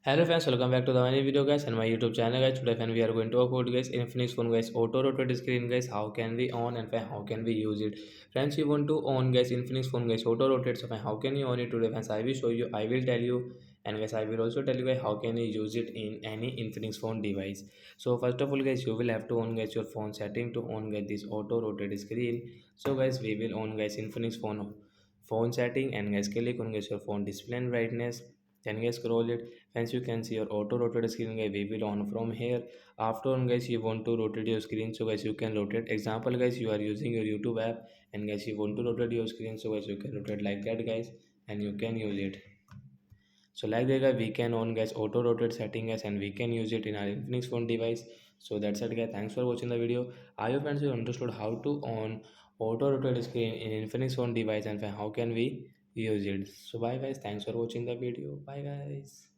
Hello friends, welcome back to the new video guys and my YouTube channel guys. Today when we are going to talk about guys Infinix phone guys auto rotate screen guys, how can we on and how can we use it. Friends, you want to on guys Infinix phone guys auto rotate, so how can you on it today friends? I will show you, I will tell you, and guys I will also tell you guys how can you use it in any Infinix phone device. So first of all guys, you will have to on guys your phone setting to on get this auto rotate screen. So guys, we will on guys Infinix phone setting, and guys click on guys your phone display and brightness. Then guys scroll it. Hence you can see your auto rotate screen guys, we will on from here. After on guys, you want to rotate your screen, so guys you can rotate. Example guys, you are using your YouTube app, and guys you want to rotate your screen, so guys you can rotate like that guys, and you can use it. So like that guys, we can on guys auto rotate setting guys, and we can use it in our Infinix phone device. So that's it guys, thanks for watching the video. I hope friends you understood how to on auto rotate screen in Infinix phone device and how can we use it. So bye guys, thanks for watching the video. Bye guys.